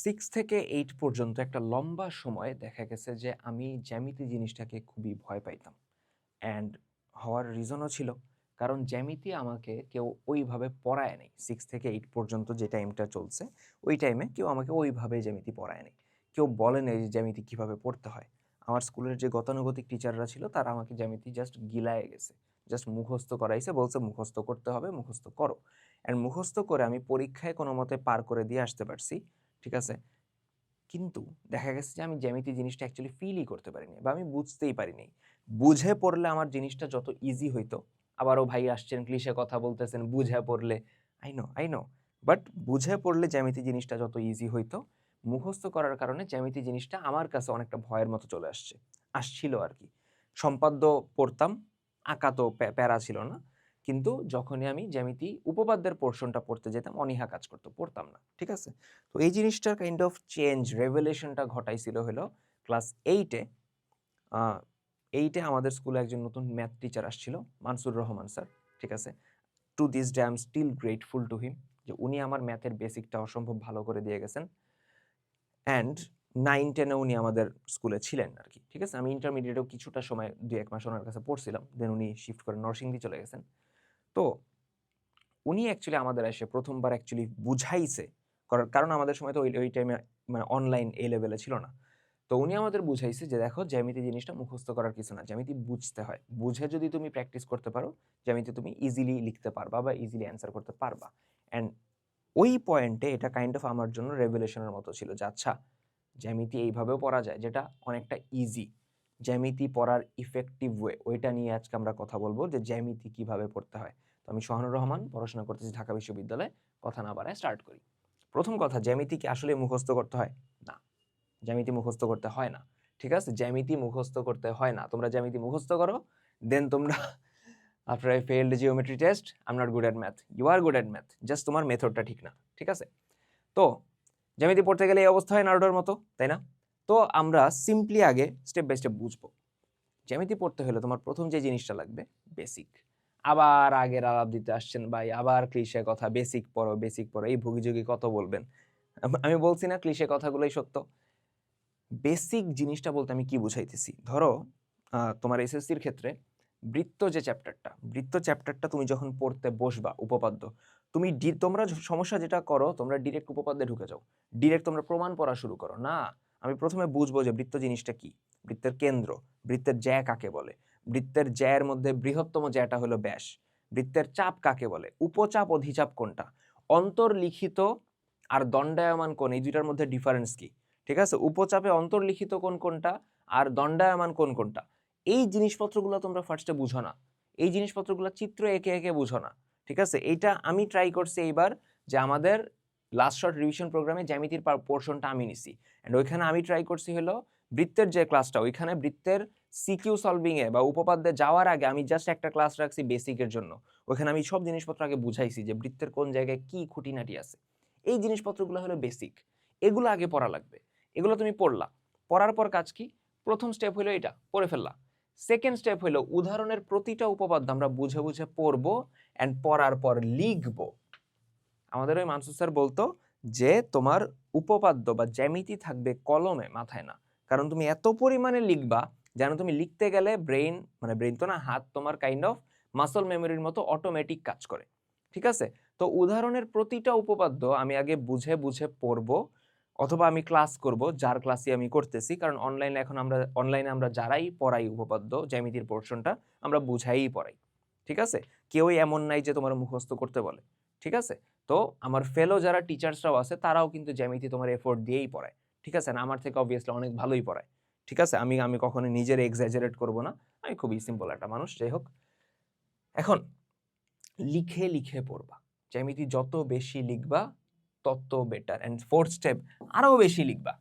6 থেকে 8 পর্যন্ত একটা লম্বা সময় দেখা গেছে যে আমি জ্যামিতি জিনিসটাকে খুবই ভয় পাইতাম। অ্যান্ড হওয়ার রিজনও ছিল। কারণ জ্যামিতি আমাকে কেউ ওইভাবে পড়ায় নাই। 6 থেকে 8 পর্যন্ত যে টাইমটা চলছে, ওই টাইমে কেউ আমাকে ওইভাবে জ্যামিতি পড়ায় নাই। কেউ বলে নাই যে জ্যামিতি কিভাবে পড়তে হয়। আমার স্কুলের যে গতানুগতিক টিচাররা ছিল তারা আমাকে জ্যামিতি জাস্ট গিলায়ে গেছে। জাস্ট মুখস্থ করাইছে, বলছে মুখস্থ করতে হবে, মুখস্থ করো। অ্যান্ড মুখস্থ করে আমি পরীক্ষায় কোনোমতে পার করে দিয়ে আসতে পারছি। ঠিক আছে? কিন্তু দেখা গেছে যে আমি জ্যামিতি জিনিসটা অ্যাকচুয়ালি ফিলই করতে পারিনি বা আমি বুঝতেই পারিনি। বুঝে পড়লে আমার জিনিসটা যত ইজি হইতো, আবারও ভাই আসছেন ক্লিশে কথা বলতেছেন বুঝে পড়লে। I know. বাট বুঝে পড়লে জ্যামিতি জিনিসটা যত ইজি হইতো, মুখস্থ করার কারণে জ্যামিতি জিনিসটা আমার কাছে অনেকটা ভয়ের মতো চলে আসছিল আরকি। সম্পাদ্য পড়তাম, আঁকা তো প্যারা ছিল না। কিন্তু যখনই আমি জ্যামিতি উপপাদ্যের পোরশনটা পড়তে যেতাম অনীহা কাজ করত, পড়তাম না। ঠিক আছে? তো এই জিনিসটার কাইন্ড অফ চেঞ্জ রেভেলেশনটা ঘটাইছিল হলো ক্লাস 8 এ। আ 8 এ আমাদের স্কুলে একজন নতুন ম্যাথ টিচার আসছিল, মানসুর রহমান স্যার। ঠিক আছে? To this day I am still grateful to him যে উনি আমার ম্যাথের বেসিকটা অসম্ভব ভালো করে দিয়ে গেছেন। অ্যান্ড 9-10 এ উনি আমাদের স্কুলে ছিলেন আরকি। ঠিক আছে? আমি ইন্টারমিডিয়েটেও কিছুটা সময় ২-১ মাস উনার কাছে পড়ছিলাম। দেন উনি শিফট করে নরসিংদী চলে গেছেন। তো উনি অ্যাকচুয়ালি আমাদের এসে ১ম বার অ্যাকচুয়ালি বুঝাইছে। কারণ আমাদের সময় তো ওই টাইমে মানে অনলাইন এই লেভেলে ছিল না। তো উনি আমাদের বুঝাইছে যে, "দেখো জ্যামিতি জিনিসটা মুখস্থ করার কিছু না। জ্যামিতি বুঝতে হয়। বুঝে যদি তুমি প্র্যাকটিস করতে পারো, জ্যামিতি তুমি ইজিলি লিখতে পারবা বা ইজিলি অ্যান্সার করতে পারবা।" অ্যান্ড ওই পয়েন্টে এটা কাইন্ড অফ আমার জন্য রেভেলেশন এর মতো ছিল যে, আচ্ছা জ্যামিতি এইভাবেও পড়া যায় যেটা অনেকটা ইজি। জ্যামিতি পড়ার ইফেক্টিভ ওয়ে ওইটা নিয়ে আজকে আমরা কথা বলব যে জ্যামিতি কিভাবে পড়তে হয়। তো আমি শাহানুর রহমান, পড়াশোনা করতেছি ঢাকা বিশ্ববিদ্যালয়ে। কথা না বাড়ায় স্টার্ট করি। ১ম কথা, জ্যামিতি কি আসলে মুখস্থ করতে হয়? না, জ্যামিতি মুখস্থ করতে হয় না। ঠিক আছে? জ্যামিতি মুখস্থ করতে হয় না। তোমরা জ্যামিতি মুখস্থ করো, দেন তোমরা after I failed geometry test, I am not good at math. You are good at math. Just তোমার মেথডটা ঠিক না। ঠিক আছে? তো জ্যামিতি পড়তে গেলে এই অবস্থা হয় নারুটোর মতো, তাই না? তো আমরা সিম্পলি আগে স্টেপ বাই স্টেপ বুঝবো। জ্যামিতি পড়তে হলে তোমার ১ম যে জিনিসটা লাগবে বেসিক। আবার আগের আলাপ দিতে আসছেন ভাই, আবার ক্লিশে কথা, বেসিক পড়ো, বেসিক পড়ো। এই ভুগিযোগী কত বলবেন? আমি বলছি না ক্লিশে কথাগুলোই সত্য। বেসিক জিনিসটা বলতে আমি কি বুঝাইতেছি? ধরো তোমার এসএসসির ক্ষেত্রে বৃত্ত চ্যাপ্টারটা তুমি যখন পড়তে বসবা উপপাদ্য, তুমি তোমরা সমস্যা যেটা করো তোমরা ডিরেক্ট উপপাদ্যে ঢুকে যাও। ডিরেক্ট তোমরা প্রমাণ পড়া শুরু করো। না, আমি ১ম এ বুঝবো যে বৃত্ত জিনিসটা কি? বৃত্তের কেন্দ্র, বৃত্তের জ্যা কাকে বলে? বৃত্তের জ্যায়ের মধ্যে বৃহত্তম জ্যাটা হলো ব্যাস। বৃত্তের চাপ কাকে বলে? উপচাপ, অধিচাপ কোনটা? অন্তর্লিখিত আর দণ্ডায়মান কোণ, এই ২ টার মধ্যে ডিফারেন্স কি? ঠিক আছে? উপচাপে অন্তর্লিখিত কোণ কোনটা আর দণ্ডায়মান কোণ কোনটা? এই জিনিসপত্রগুলো তোমরা ফার্স্টে বুঝো না। এই জিনিসপত্রগুলো চিত্র এঁকে, এঁকে বুঝো না। ঠিক আছে? এইটা আমি ট্রাই করছি এইবার যে আমাদের লাস্ট শর্ট রিভিশন প্রোগ্রামে জ্যামিতির পোরশনটা আমি নিছি। অ্যান্ড ওইখানে আমি ট্রাই করছি হলো বৃত্তের যে ক্লাসটা ওইখানে বৃত্তের সিকিউ সলভিং এ বা উপপাদ্যে যাওয়ার আগে আমি জাস্ট একটা ক্লাস রাখছি বেসিকের জন্য। ওইখানে আমি সব জিনিসপত্র আগে বুঝাইছি যে বৃত্তের কোন জায়গায় কি খুঁটিনাটি আছে। এই জিনিসপত্রগুলো হলো বেসিক। এগুলো আগে পড়া লাগবে। এগুলো তুমি পড়লা। পড়ার পর কাজ কি? ১ম স্টেপ হলো এটা, পড়ে ফেললা। সেকেন্ড স্টেপ হলো উদাহরণের প্রতিটা উপপাদ্য আমরা বুঝে, বুঝে পড়বো অ্যান্ড পড়ার পর লিখবো। আমাদের ওই মানসুর স্যার বলতো যে তোমার উপপাদ্য বা জ্যামিতি থাকবে কলমে, মাথায় না। কারণ তুমি এত পরিমাণে লিখবা যেন তুমি লিখতে গেলে ব্রেইন তো না, হাত তোমার কাইন্ড অফ মাসল মেমোরির মতো অটোমেটিক কাজ করে। ঠিক আছে? তো উদাহরণের প্রতিটা উপপাদ্য আমি আগে বুঝে, বুঝে পড়বো অথবা আমি ক্লাস করব, যার ক্লাসই আমি করতেছি। কারণ অনলাইনে আমরা যারাই পড়াই উপপাদ্য, জ্যামিতির পোরশনটা আমরা বুঝাইই পড়াই। ঠিক আছে? কেউই এমন নাই যে তোমার মুখস্থ করতে বলে। ঠিক আছে? তো আমার ফেলো যারা টিচার্সরাও আছে তারাও কিন্তু জ্যামিতি তোমার এফোর্ট দিয়েই পড়ায়। ঠিক আছে? না আমার থেকে অবভিয়াসলি অনেক ভালোই পড়ায়। ঠিক আছে? আমি আমি কখনো নিজের এক্সাজারেট করব না। আমি খুবই সিম্পল একটা মানুষ। যাই হোক। এখন লিখে, লিখে পড়বা। জ্যামিতি যত বেশি লিখবা তত বেটার। অ্যান্ড 4th স্টেপ, আরো বেশি লিখবা।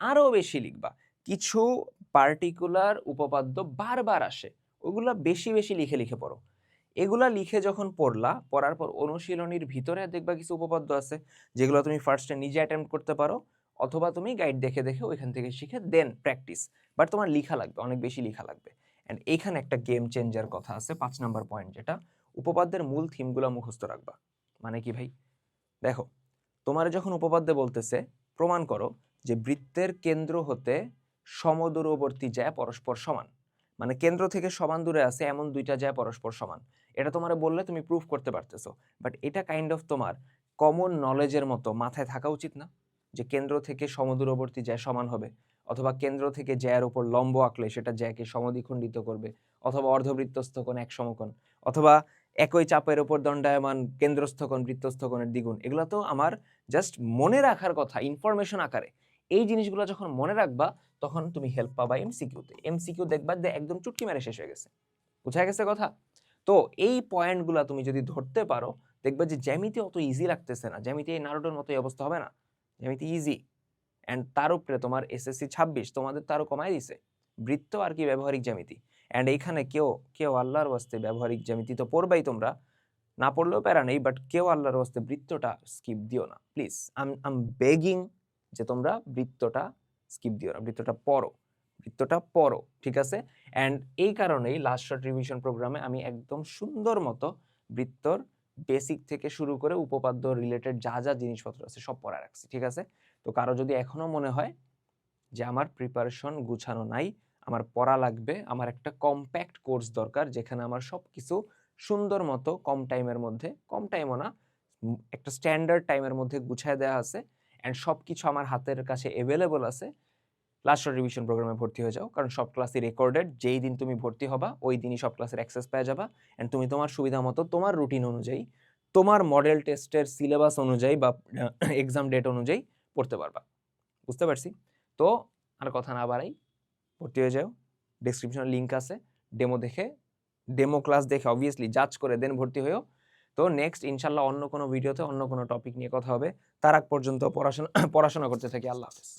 আরো বেশি লিখবা। কিছু পার্টিকুলার উপপাদ্য বারবার আসে। ওগুলা বেশি, বেশি লিখে, লিখে পড়ো। এগুলা লিখে যখন পড়লা, পড়ার পর অনুশীলনীর ভিতরে দেখবা কিছু উপপাদ্য আছে যেগুলো তুমি ফার্স্টে নিজে অ্যাটেম্প্ট করতে পারো অথবা তুমি গাইড দেখে, দেখে ওইখান থেকে শিখে দেন প্র্যাকটিস। বাট তোমার লিখা লাগবে, অনেক বেশি লিখা লাগবে। অ্যান্ড এইখানে একটা গেম চেঞ্জার কথা আছে ৫ নাম্বার পয়েন্ট যেটা, উপপাদ্যের মূল থিমগুলো মুখস্থ রাখবা। মানে কি ভাই? দেখো, তোমার যখন উপপাদ্যে বলতেছে প্রমাণ করো যে বৃত্তের কেন্দ্র হতে সমদূরবর্তী জ্যা পরস্পর সমান, মানে কেন্দ্র থেকে সমান দূরে আছে এমন দুইটা জ্যা পরস্পর সমান, এটা তোমার বললে তুমি প্রুফ করতে পারতেছো। বাট এটা কাইন্ড অফ তোমার কমন নলেজের মতো মাথায় থাকা উচিত না, যে কেন্দ্র থেকে সমদূরবর্তী জ্যা সমান হবে, অথবা কেন্দ্র থেকে জ্যার উপর লম্ব আঁকলে সেটা জ্যাকে সমদ্বিখণ্ডিত করবে, অথবা অর্ধবৃত্তস্থ কোণ এক সমকোণ, অথবা একই চাপের উপর দণ্ডায়মান কেন্দ্রস্থ কোণ বৃত্তস্থ কোণের দ্বিগুণ। এগুলো তো আমার জাস্ট মনে রাখার কথা ইনফরমেশন আকারে। এই জিনিসগুলো যখন মনে রাখবা তখন তুমি হেল্প পাবা এমসিকিউতে। এমসিকিউ দেখবা যে একদম চুটকি মেরে শেষ হয়ে গেছে। বুঝা গেছে কথা? তো এই পয়েন্টগুলা তুমি যদি ধরতে পারো দেখবা যে জ্যামিতি অত ইজি লাগতেছে না। জ্যামিতি এই নারুটোর মতো অবস্থা হবে না। জ্যামিতি ইজি। অ্যান্ড তার উপরে তোমার এসএসসি 26 তোমাদের তো আরো কমাই দিছে। বৃত্ত আর কি ব্যবহারিক জ্যামিতি। অ্যান্ড এইখানে কেউ আল্লাহর ওয়াস্তে ব্যবহারিক জ্যামিতি তো পড়বাই তোমরা, না পড়লেও প্যারা নেই, বাট কেউ আল্লাহর ওয়াস্তে বৃত্তটা স্কিপ দিও না প্লিজ। আম বেগিং যে তোমরা বৃত্তটা স্কিপ দিও না, বৃত্তটা পড়ো, ঠিক আছে? অ্যান্ড এই কারণেই লাস্ট শর্ট রিভিশন প্রোগ্রামে আমি একদম সুন্দর মতো বৃত্তর বেসিক থেকে শুরু করে উপপাদ্য রিলেটেড যা যা জিনিসপত্র আছে সব পড়া রাখছি, ঠিক আছে? তো কারো যদি এখনো মনে হয় যে আমার প্রিপারেশন গুছানো নাই, আমার পড়া লাগবে, আমার একটা কম্প্যাক্ট কোর্স দরকার যেখানে আমার সবকিছু সুন্দর মতো কম টাইমের মধ্যে, কম টাইমও না, একটা স্ট্যান্ডার্ড টাইমের মধ্যে গুছায় দেওয়া আছে, অ্যান্ড সবকিছু আমার হাতের কাছে অ্যাভেলেবল আছে, লাস্ট রিভিশন প্রোগ্রামে ভর্তি হয়ে যাও। কারণ সব ক্লাসই রেকর্ডেড, যেই দিন তুমি ভর্তি হবা ওই দিনই সব ক্লাসের অ্যাক্সেস পেয়ে যাবা, অ্যান্ড তুমি তোমার সুবিধা মতো তোমার রুটিন অনুযায়ী, তোমার মডেল টেস্টের সিলেবাস অনুযায়ী বা এক্সাম ডেট অনুযায়ী পড়তে পারবা। বুঝতে পারছি? তো আর কথা না বাড়াই, ভর্তি হয়ে যাও। ডেসক্রিপশনে লিঙ্ক আছে, ডেমো ক্লাস দেখে অবভিয়াসলি জাজ করে দেন ভর্তি হয়েও। তো নেক্সট ইনশাল্লাহ অন্য কোনো ভিডিওতে অন্য কোনো টপিক নিয়ে কথা হবে। তার আগ পর্যন্ত পড়াশোনা করতে থাকি। আল্লাহ হাফেজ।